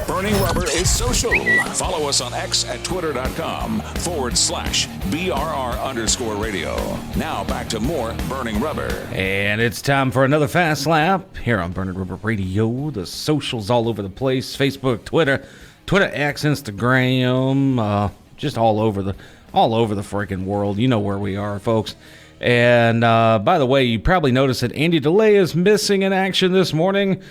Burning Rubber is social. Follow us on X at twitter.com/BRR_radio. Now back to more Burning Rubber. And it's time for another Fast Lap here on Burning Rubber Radio. The socials all over the place. Facebook, Twitter, X, Instagram, just all over the freaking world. You know where we are, folks. And by the way, you probably noticed that Andy DeLay is missing in action this morning.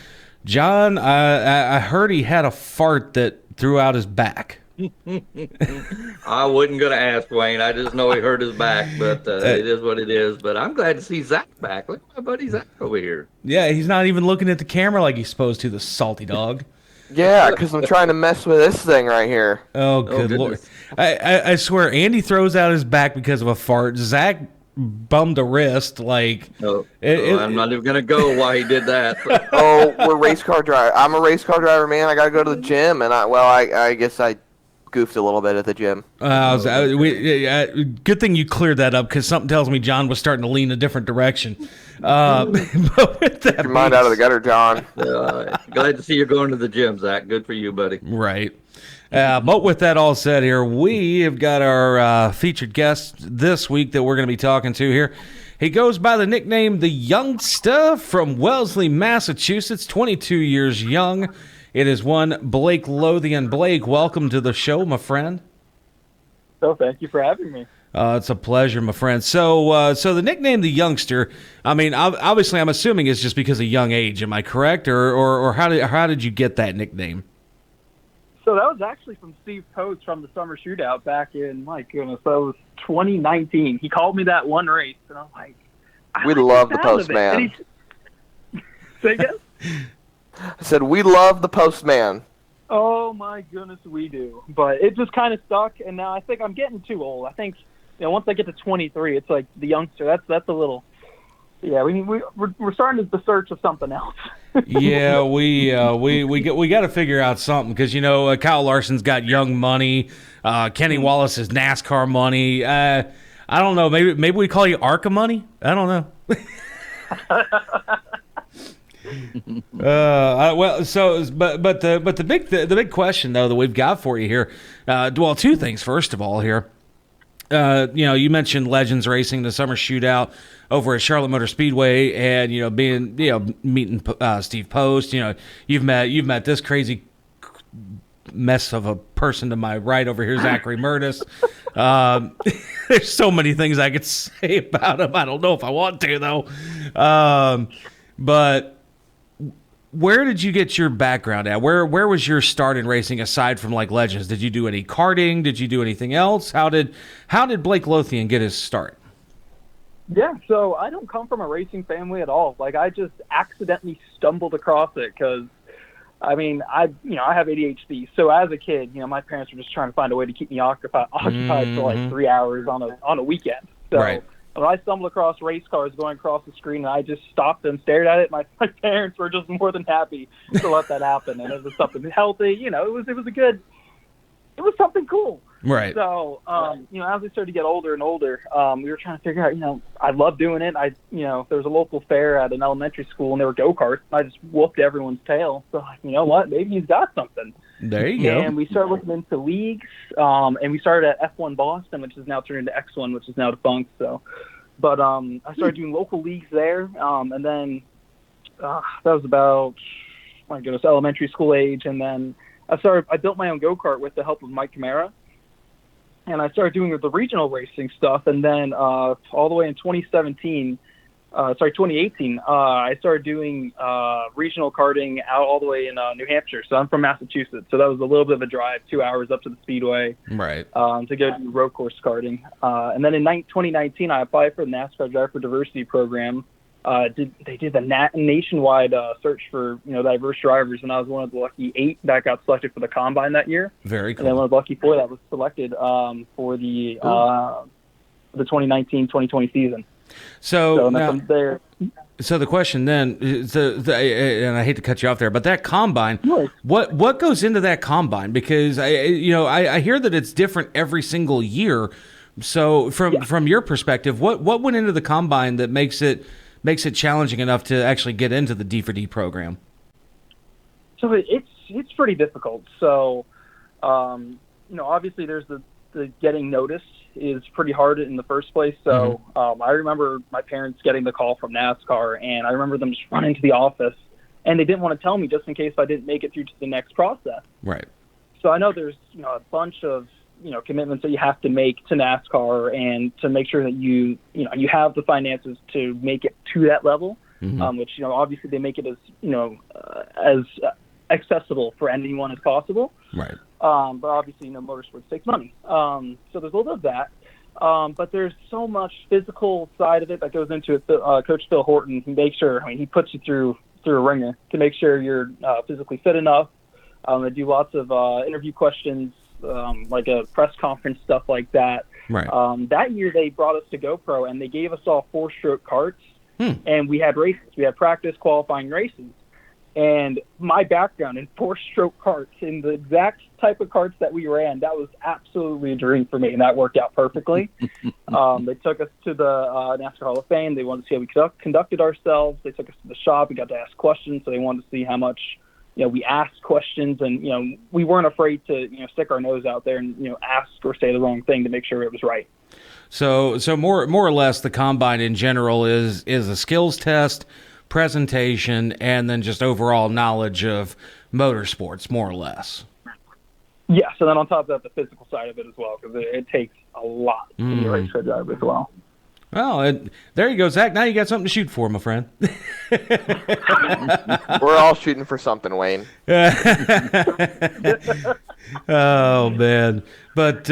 John, I heard he had a fart that threw out his back. I wasn't going to ask, Wayne. I just know he hurt his back, but it is what it is. But I'm glad to see Zach back. Look at my buddy Zach over here. Yeah, he's not even looking at the camera like he's supposed to, the salty dog. Yeah, because I'm trying to mess with this thing right here. Oh, good Lord. I swear, Andy throws out his back because of a fart. Zach bummed a wrist. Like, I'm not even going to go why he did that. But. We're race car driver. I'm a race car driver, man. I got to go to the gym, and I guess I goofed a little bit at the gym. Good thing you cleared that up, because something tells me John was starting to lean a different direction. But with that Get your mind out of the gutter, John. Glad to see you going to the gym, Zach. Good for you, buddy. Right. But with that all said here, we have got our featured guest this week that we're going to be talking to here. He goes by the nickname The Youngster from Wellesley, Massachusetts, 22 years young. It is one Blake Lothian. Blake, welcome to the show, my friend. So thank you for having me. It's a pleasure, my friend. So the nickname The Youngster, I mean, obviously I'm assuming it's just because of young age. Am I correct? Or how did you get that nickname? So that was actually from Steve Post from the Summer Shootout back in, my goodness, that was 2019. He called me that one race, and I'm like, we love the Postman. Say again? I said, we love the Postman. Oh, my goodness, we do. But it just kind of stuck, and now I think I'm getting too old. I think, once I get to 23, it's like the youngster. That's a little, we're starting the search of something else. Yeah, we got to figure out something, because Kyle Larson's got young money. Kenny Wallace is NASCAR money. I don't know. Maybe we call you ARCA money. I don't know. The big question though that we've got for you here, two things. First of all, here, you mentioned Legends Racing, the Summer Shootout over at Charlotte Motor Speedway, and meeting Steve Post. You've met this crazy mess of a person to my right over here, Zachary Murtis. There's so many things I could say about him. I don't know if I want to though. But where did you get your background at? Where was your start in racing aside from like Legends? Did you do any karting? Did you do anything else? How did Blake Lothian get his start? Yeah, so I don't come from a racing family at all. Like, I just accidentally stumbled across it because, I have ADHD. So as a kid, my parents were just trying to find a way to keep me occupied for like 3 hours on a weekend. So right. When I stumbled across race cars going across the screen, and I just stopped and stared at it, my parents were just more than happy to let that happen. And it was something healthy. It was something cool. Right. So, as we started to get older and older, we were trying to figure out, I love doing it. There was a local fair at an elementary school, and there were go-karts. I just whooped everyone's tail. So, you know what? Maybe he's got something. There you go. And we started looking into leagues, and we started at F1 Boston, which is now turned into X1, which is now defunct. So, but I started doing local leagues there, and then that was about, elementary school age, and then I built my own go-kart with the help of Mike Camara. And I started doing the regional racing stuff, and then all the way in 2018, I started doing regional karting out all the way in New Hampshire. So I'm from Massachusetts, so that was a little bit of a drive, 2 hours up to the speedway, right? To go do road course karting. And then in 2019, I applied for the NASCAR Driver for Diversity program. They did the nationwide search for diverse drivers, and I was one of the lucky 8 that got selected for the combine that year. Very cool. And then one of the lucky 4 that was selected for the 2019-2020 season. So now, from there. So the question then is, and I hate to cut you off there, but that combine, what goes into that combine? Because I hear that it's different every single year. So from your perspective, what went into the combine that makes it challenging enough to actually get into the D4D program? So it's it's pretty difficult. So, obviously there's the getting noticed is pretty hard in the first place. So I remember my parents getting the call from NASCAR, and I remember them just running to the office, and they didn't want to tell me just in case I didn't make it through to the next process. Right. So I know there's a bunch of commitments that you have to make to NASCAR, and to make sure that you have the finances to make it to that level, which obviously they make it as accessible for anyone as possible. Right. But obviously, motorsports takes money. So there's a little bit of that. But there's so much physical side of it that goes into it. Coach Phil Horton, he puts you through a ringer to make sure you're physically fit enough. They do lots of interview questions, like a press conference, stuff like that. Right. That year they brought us to GoPro, and they gave us all 4-stroke karts, and we had races. We had practice, qualifying, races. And my background in 4-stroke karts, in the exact type of karts that we ran, that was absolutely a dream for me, and that worked out perfectly. They took us to the NASCAR Hall of Fame. They wanted to see how we conducted ourselves. They took us to the shop. We got to ask questions, so they wanted to see how much we asked questions, and we weren't afraid to stick our nose out there and ask or say the wrong thing to make sure it was right. So more or less, the combine in general is a skills test, presentation, and then just overall knowledge of motorsports, more or less. Yeah, so then on top of that, the physical side of it as well, because it takes a lot to be a race car driver as well. Well, there you go, Zach. Now you got something to shoot for, my friend. We're all shooting for something, Wayne. Oh man, but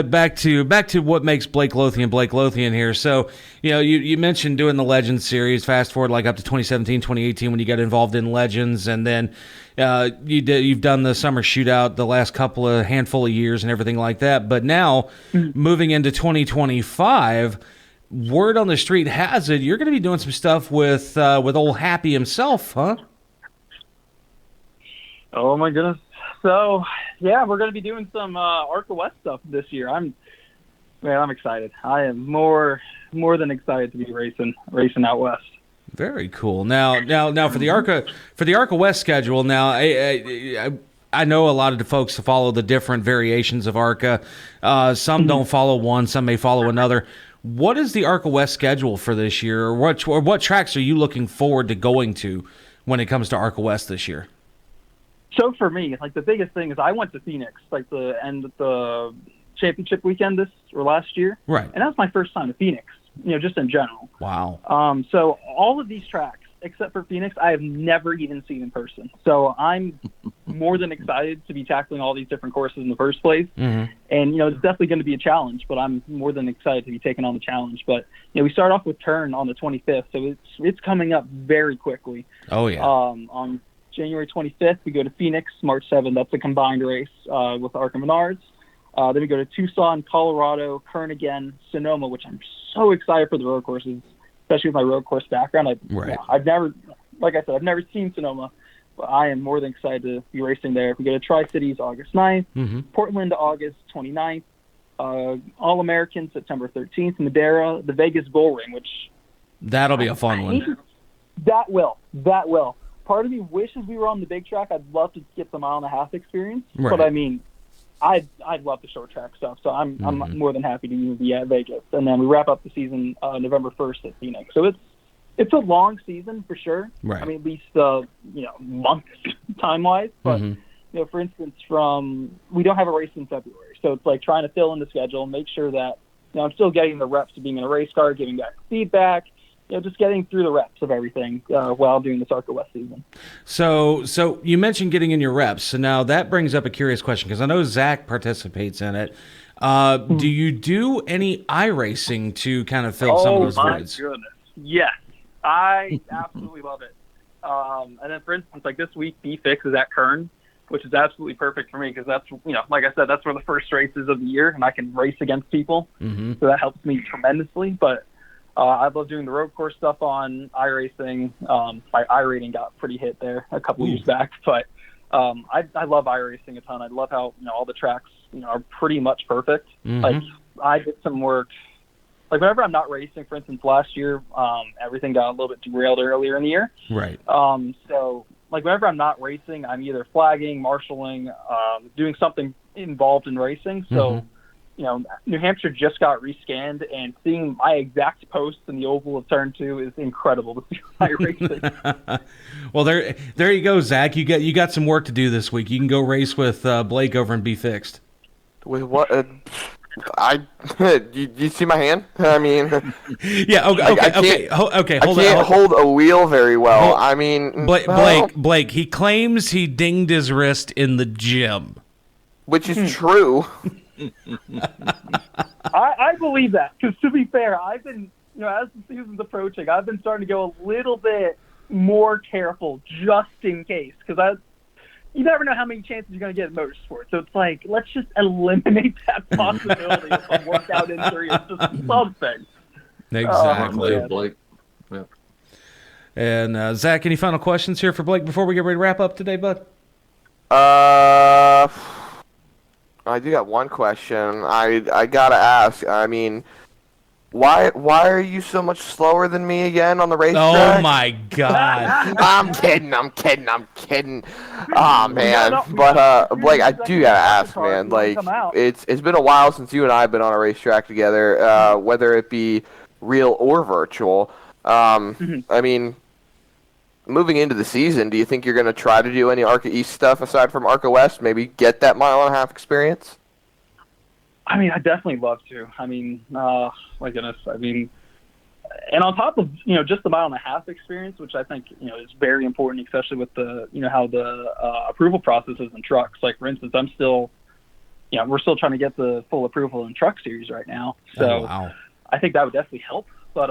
back to what makes Blake Lothian here. So you mentioned doing the Legends series. Fast forward like up to 2017, 2018 when you got involved in Legends, and then you've done the summer shootout the last handful of years and everything like that. But now moving into 2025. Word on the street has it you're going to be doing some stuff with old Happy himself, huh? Oh my goodness! So yeah, we're going to be doing some ARCA West stuff this year. I'm excited. I am more than excited to be racing out west. Very cool. Now for the ARCA West schedule. Now I know a lot of the folks follow the different variations of ARCA. Some don't follow one. Some may follow another. What is the ARCA West schedule for this year, or what tracks are you looking forward to going to when it comes to ARCA West this year? So for me, the biggest thing is I went to Phoenix, the end of the championship weekend last year. Right. And that was my first time to Phoenix, just in general. Wow. So all of these tracks, except for Phoenix, I have never even seen in person. So I'm more than excited to be tackling all these different courses in the first place. And, it's definitely going to be a challenge, but I'm more than excited to be taking on the challenge. But, we start off with Turn on the 25th, so it's coming up very quickly. Oh, yeah. On January 25th, we go to Phoenix. March 7th, that's a combined race with ARCA Menards. Then we go to Tucson, Colorado, Kern again, Sonoma, which I'm so excited for the road courses, especially with my road course background. I've never seen Sonoma, but I am more than excited to be racing there. We go to Tri-Cities August 9th, Portland August 29th, All-American September 13th, Madera, the Vegas Bull Ring, which... That'll be a fun one. That will. Part of me wishes we were on the big track. I'd love to get the 1.5 mile experience, but I'd love the short track stuff, so I'm more than happy to even be at Vegas. And then we wrap up the season November 1st at Phoenix. So it's a long season for sure. Right. I mean, at least months time-wise. But for instance, we don't have a race in February, so it's trying to fill in the schedule, make sure that I'm still getting the reps of being in a race car, giving back feedback. Just getting through the reps of everything while doing this ARCA West season. So you mentioned getting in your reps. So now that brings up a curious question, because I know Zach participates in it. Do you do any iRacing to kind of fill some of those voids? Oh, my goodness. Yes. I absolutely love it. And then, for instance, this week, B-Fix is at Kern, which is absolutely perfect for me because that's, like I said, that's where the first race is of the year, and I can race against people. So that helps me tremendously. But I love doing the road course stuff on iRacing. My iRating got pretty hit there a couple years back, but I love iRacing a ton. I love how all the tracks are pretty much perfect. I did some work. Whenever I'm not racing, for instance, last year, everything got a little bit derailed earlier in the year. Right. So like whenever I'm not racing, I'm either flagging, marshaling, doing something involved in racing. So, New Hampshire just got rescanned, and seeing my exact posts in the oval of Turn 2 is incredible to see my racing. Well, there you go, Zach. You got some work to do this week. You can go race with Blake over and be fixed. With what? You see my hand? I mean, yeah. Okay. I can't hold a wheel very well. I mean, Blake. He claims he dinged his wrist in the gym, which is true. I believe that, because to be fair, I've been, as the season's approaching, I've been starting to go a little bit more careful just in case, because you never know how many chances you're going to get in motorsport. So it's like, let's just eliminate that possibility of a workout injury or just something. Exactly. Blake. Yeah. And Zach, any final questions here for Blake before we get ready to wrap up today, bud? I do got one question. I gotta ask. I mean, why are you so much slower than me again on the racetrack? Oh my God! I'm kidding. Oh man, but Blake, I do gotta ask, man. Like, it's been a while since you and I have been on a racetrack together, whether it be real or virtual. I mean, moving into the season, do you think you're going to try to do any ARCA East stuff aside from ARCA West? Maybe get that 1.5 mile experience? I mean, I'd definitely love to. I mean, my goodness. I mean, and on top of, just the 1.5 mile experience, which I think, is very important, especially with the, how the approval process is in trucks. Like, for instance, I'm still, we're still trying to get the full approval in truck series right now. So I think that would definitely help. But,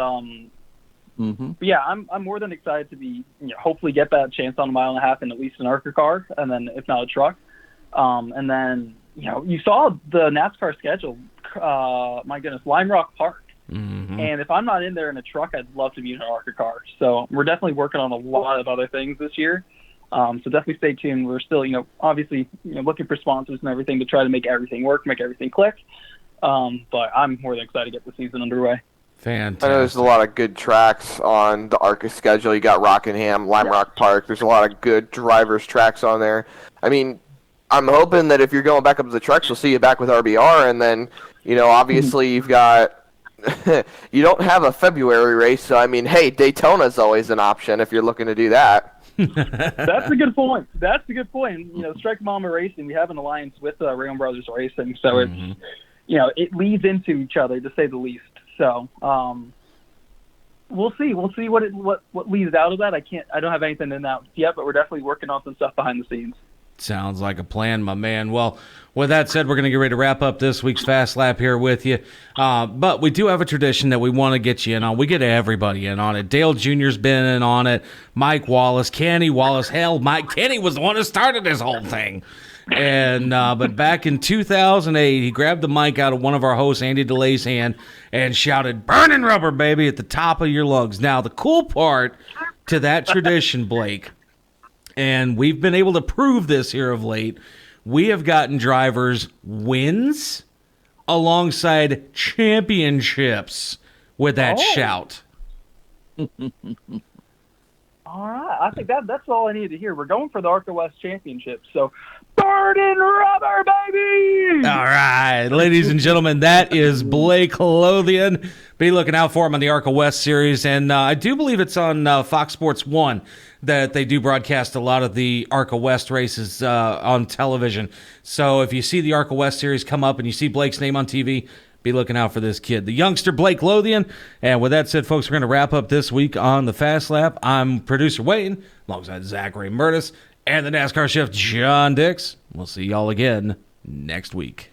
but yeah, I'm more than excited to be, hopefully get that chance on 1.5 mile and at least an ARCA car, and then if not a truck. And then, you saw the NASCAR schedule, my goodness, Lime Rock Park. And if I'm not in there in a truck, I'd love to be in an ARCA car. So we're definitely working on a lot of other things this year. So definitely stay tuned. We're still, obviously, looking for sponsors and everything to try to make everything work, make everything click. But I'm more than excited to get the season underway. Fantastic. I know there's a lot of good tracks on the ARCA schedule. You got Rockingham, Lime Rock Park. There's a lot of good drivers' tracks on there. I mean, I'm hoping that if you're going back up to the trucks, we'll see you back with RBR. And then, obviously you've got you don't have a February race. So, I mean, hey, Daytona's always an option if you're looking to do that. That's a good point. Strike Mama Racing, we have an alliance with Rayon Brothers Racing. So it's, it leads into each other, to say the least. So we'll see. We'll see what leads out of that. I don't have anything in that yet, but we're definitely working on some stuff behind the scenes. Sounds like a plan, my man. Well, with that said, we're going to get ready to wrap up this week's Fast Lap here with you. But we do have a tradition that we want to get you in on. We get everybody in on it. Dale Jr.'s been in on it. Mike Wallace, Kenny Wallace. Hell, Kenny was the one who started this whole thing. And but back in 2008, he grabbed the mic out of one of our hosts, Andy DeLay's hand, and shouted, "Burning rubber, baby," at the top of your lungs. Now, the cool part to that tradition, Blake, and we've been able to prove this here of late, we have gotten drivers wins alongside championships with that shout. All right. I think that's all I need to hear. We're going for the ARCA West Championship. So, burning rubber, baby! All right. Ladies and gentlemen, that is Blake Lothian. Be looking out for him on the ARCA West series. And I do believe it's on Fox Sports 1 that they do broadcast a lot of the ARCA West races on television. So if you see the ARCA West series come up and you see Blake's name on TV, be looking out for this kid, the youngster Blake Lothian. And with that said, folks, we're going to wrap up this week on the Fast Lap. I'm producer Wayne, alongside Zachary Murtis and the NASCAR chef John Dix. We'll see y'all again next week.